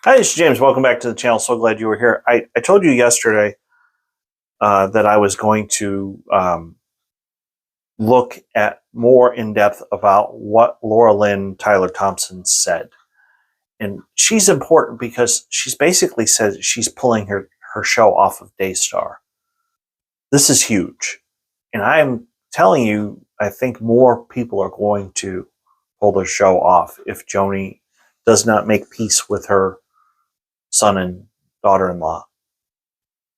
Hi, it's James. Welcome back to the channel. So glad you were here. I told you yesterday that I was going to look at more in depth about what Laura Lynn Tyler Thompson said. And she's important because she's basically said she's pulling her show off of Daystar. This is huge. And I'm telling you, I think more people are going to pull their show off if Joni does not make peace with her son and daughter-in-law.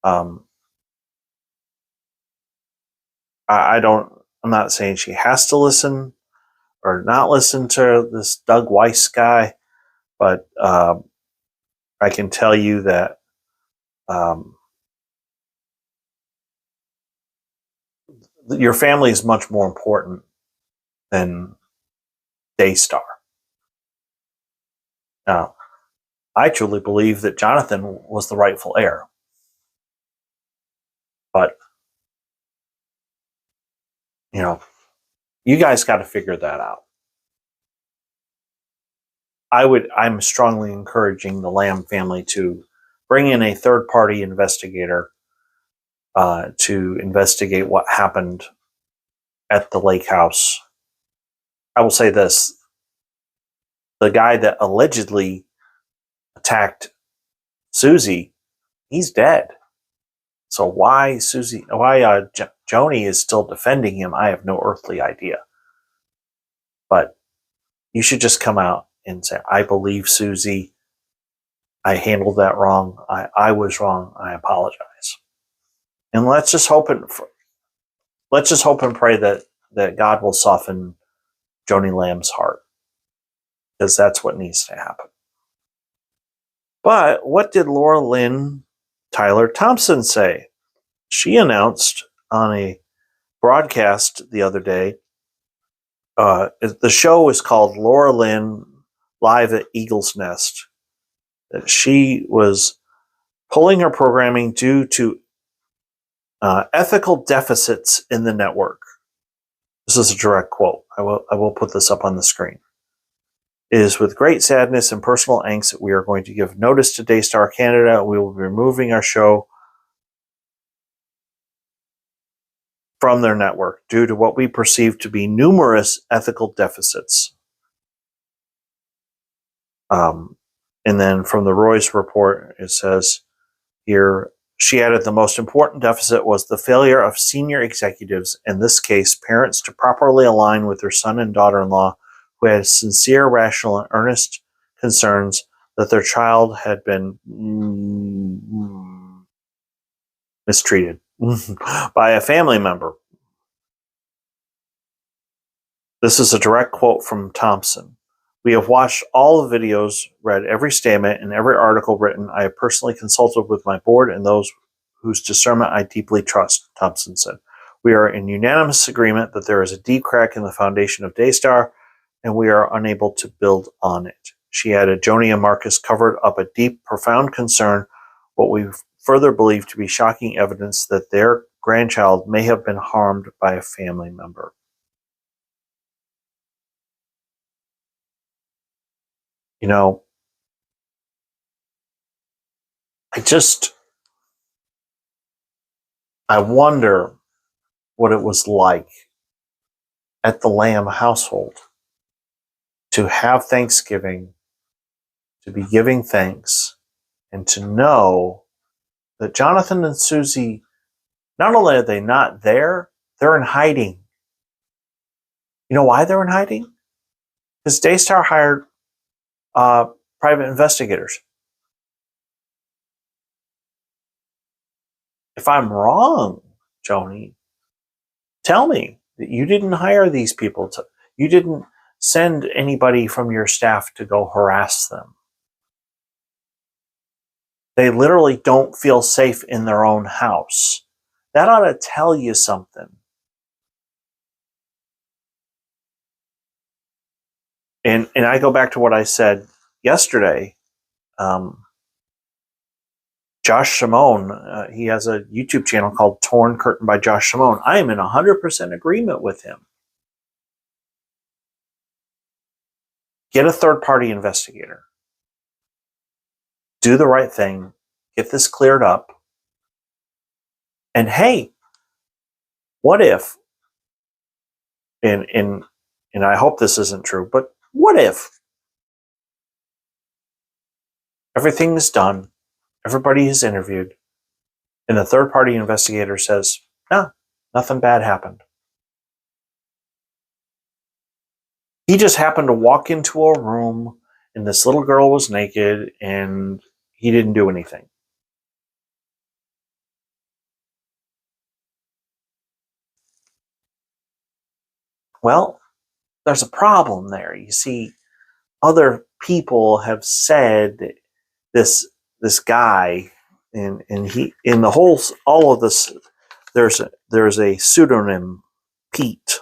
I'm not saying she has to listen or not listen to this Doug Weiss guy, but I can tell you that your family is much more important than Daystar. Now, I truly believe that Jonathan was the rightful heir, but you guys got to figure that out. I'm strongly encouraging the Lamb family to bring in a third-party investigator to investigate what happened at the lake house. I will say this: the guy that allegedly attacked Susie, he's dead. So why Joni is still defending him, I have no earthly idea. But you should just come out and say, I believe Susie. I handled that wrong. I was wrong. I apologize. And let's just hope and pray that God will soften Joni Lamb's heart, because that's what needs to happen. But what did Laura Lynn Tyler Thompson say? She announced on a broadcast the other day, the show is called Laura Lynn Live at Eagle's Nest, that she was pulling her programming due to ethical deficits in the network. This is a direct quote. I will put this up on the screen. It is with great sadness and personal angst that we are going to give notice to Daystar Canada. We will be removing our show from their network due to what we perceive to be numerous ethical deficits. And then from the Royce report, it says here, she added the most important deficit was the failure of senior executives, in this case parents, to properly align with their son and daughter-in-law who had sincere, rational, and earnest concerns that their child had been mistreated by a family member. This is a direct quote from Thompson. We have watched all the videos, read every statement, and every article written. I have personally consulted with my board and those whose discernment I deeply trust, Thompson said. We are in unanimous agreement that there is a deep crack in the foundation of Daystar, and we are unable to build on it. She added, Joni and Marcus covered up a deep, profound concern, what we further believe to be shocking evidence that their grandchild may have been harmed by a family member. I wonder what it was like at the Lamb household to have Thanksgiving, to be giving thanks, and to know that Jonathan and Susie, not only are they not there, they're in hiding. You know why they're in hiding? Because Daystar hired private investigators. If I'm wrong, Joni, tell me that you didn't hire these people. You didn't send anybody from your staff to go harass them. They literally don't feel safe in their own house. That ought to tell you something. And I go back to what I said yesterday. Josh Simone, he has a YouTube channel called Torn Curtain by Josh Simone. I am in 100% agreement with him. Get a third-party investigator. do the right thing, get this cleared up. And hey, what if, and I hope this isn't true, but what if everything is done, everybody is interviewed, and the third party investigator says, no, nothing bad happened. He just happened to walk into a room and this little girl was naked and he didn't do anything. Well, there's a problem there. You see, other people have said this guy, and he, in the whole, all of this, there's a pseudonym, Pete.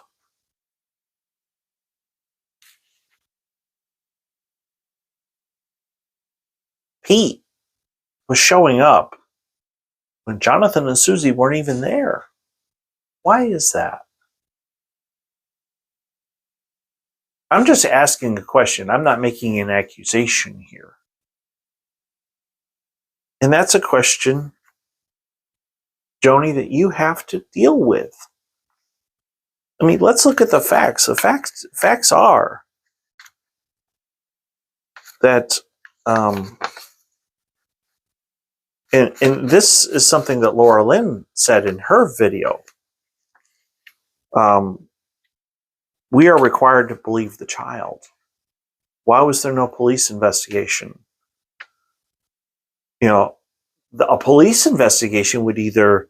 Pete was showing up when Jonathan and Susie weren't even there. Why is that? I'm just asking a question. I'm not making an accusation here. And that's a question, Joni, that you have to deal with. I mean, let's look at the facts. The facts are that, and this is something that Laura Lynn said in her video. We are required to believe the child. Why was there no police investigation? You know, a police investigation would either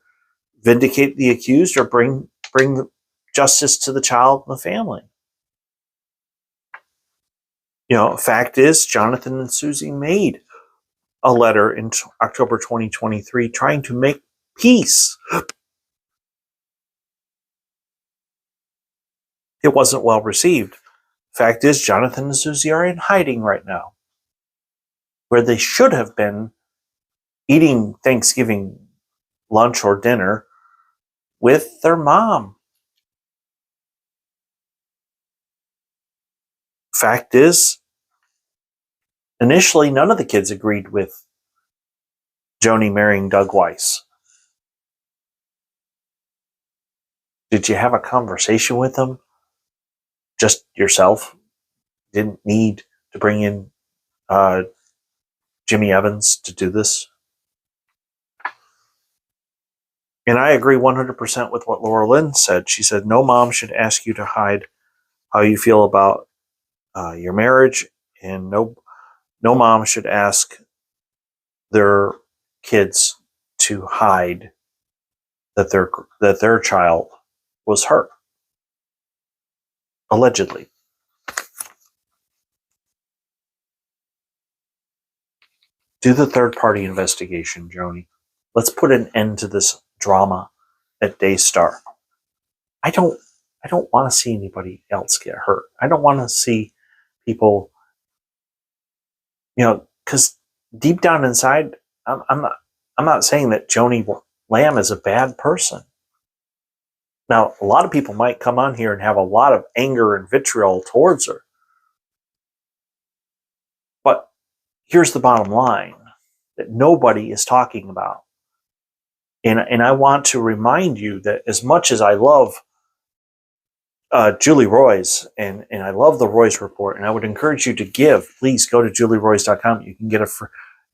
vindicate the accused or bring justice to the child and the family. You know, fact is, Jonathan and Susie made a letter in October 2023 trying to make peace. It wasn't well received. Fact is, Jonathan and Susie are in hiding right now, where they should have been eating Thanksgiving lunch or dinner with their mom. Fact is, initially, none of the kids agreed with Joni marrying Doug Weiss. Did you have a conversation with them? Just yourself? Didn't need to bring in Jimmy Evans to do this? And I agree 100% with what Laura Lynn said. She said, no mom should ask you to hide how you feel about your marriage, and no mom should ask their kids to hide that their child was hurt, allegedly. Do the third-party investigation, Joni. Let's put an end to this drama at Daystar. I don't want to see anybody else get hurt. I don't want to see people, because deep down inside, I'm not saying that Joni Lamb is a bad person. Now, a lot of people might come on here and have a lot of anger and vitriol towards her. But here's the bottom line that nobody is talking about. And I want to remind you that as much as I love Julie Roys and I love the Roys Report, and I would encourage you to give, please go to julieroys.com. You can get if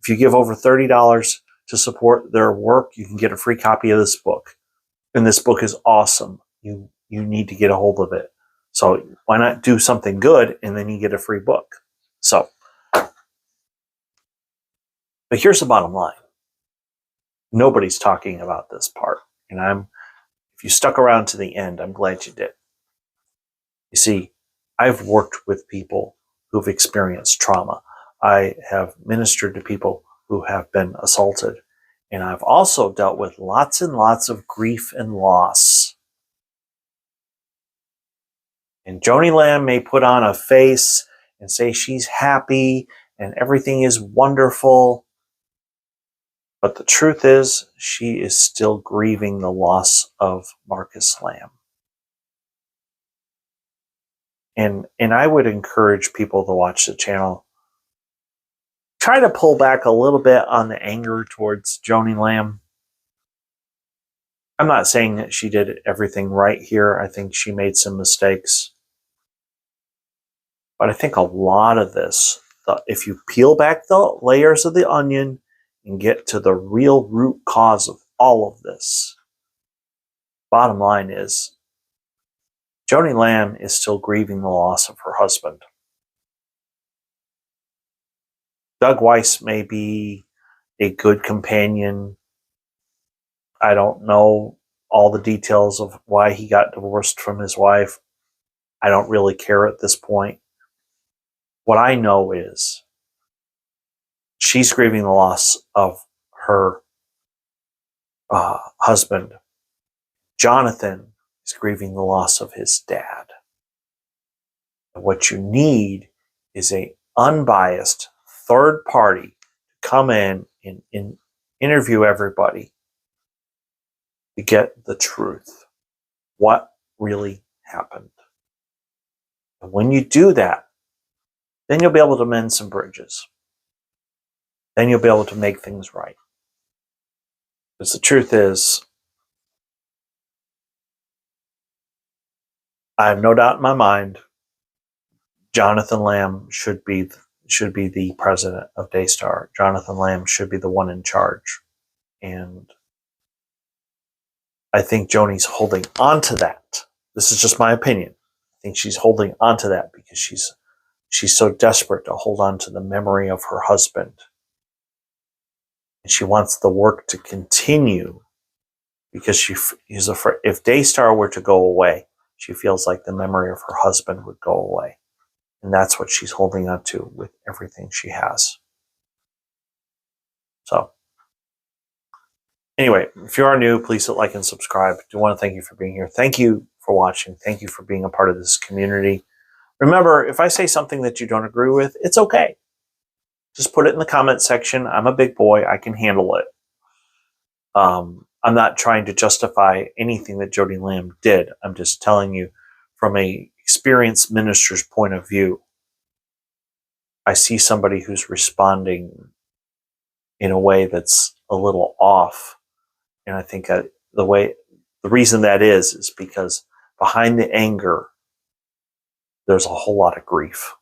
you give over $30 to support their work, you can get a free copy of this book. And this book is awesome. You need to get a hold of it. So why not do something good and then you get a free book? So, but here's the bottom line. Nobody's talking about this part. And if you stuck around to the end, I'm glad you did. You see, I've worked with people who've experienced trauma. I have ministered to people who have been assaulted. And I've also dealt with lots and lots of grief and loss. And Joni Lamb may put on a face and say she's happy and everything is wonderful. But the truth is, she is still grieving the loss of Marcus Lamb. And I would encourage people to watch the channel try to pull back a little bit on the anger towards Joni Lamb. I'm not saying that she did everything right here. I think she made some mistakes. But I think a lot of this, if you peel back the layers of the onion and get to the real root cause of all of this, bottom line is Joni Lamb is still grieving the loss of her husband. Doug Weiss may be a good companion. I don't know all the details of why he got divorced from his wife. I don't really care at this point. What I know is she's grieving the loss of her husband. Jonathan is grieving the loss of his dad. And what you need is an unbiased third party to come in and interview everybody to get the truth. What really happened? And when you do that, then you'll be able to mend some bridges. Then you'll be able to make things right. Because the truth is, I have no doubt in my mind, Jonathan Lamb should be the president of Daystar. Jonathan Lamb should be the one in charge. And I think Joni's holding on to that. This is just my opinion. I think she's holding on to that because she's so desperate to hold on to the memory of her husband. And she wants the work to continue because she's afraid if Daystar were to go away, she feels like the memory of her husband would go away. And that's what she's holding on to with everything she has. So, anyway, if you are new, please hit like and subscribe. I do want to thank you for being here. Thank you for watching. Thank you for being a part of this community. Remember, if I say something that you don't agree with, it's okay. Just put it in the comment section. I'm a big boy. I can handle it. I'm not trying to justify anything that Joni Lamb did. I'm just telling you from a experienced minister's point of view. I see somebody who's responding in a way that's a little off. And I think the reason that is because behind the anger, there's a whole lot of grief.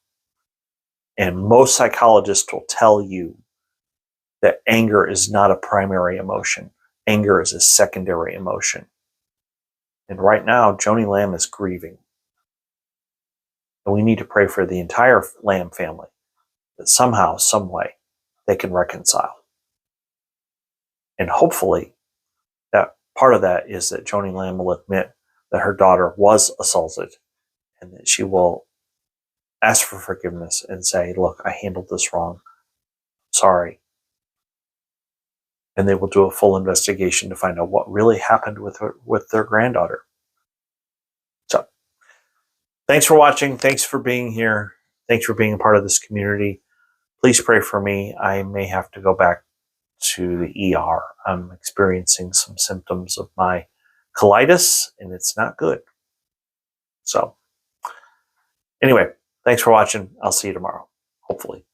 And most psychologists will tell you that anger is not a primary emotion. Anger is a secondary emotion. And right now, Joni Lamb is grieving. And we need to pray for the entire Lamb family that somehow, some way, they can reconcile. And hopefully, that part of that is that Joni Lamb will admit that her daughter was assaulted and that she will ask for forgiveness and say, look, I handled this wrong. Sorry. And they will do a full investigation to find out what really happened with their granddaughter. So, thanks for watching. Thanks for being here. Thanks for being a part of this community. Please pray for me. I may have to go back to the ER. I'm experiencing some symptoms of my colitis, and it's not good. So, anyway, thanks for watching. I'll see you tomorrow, hopefully.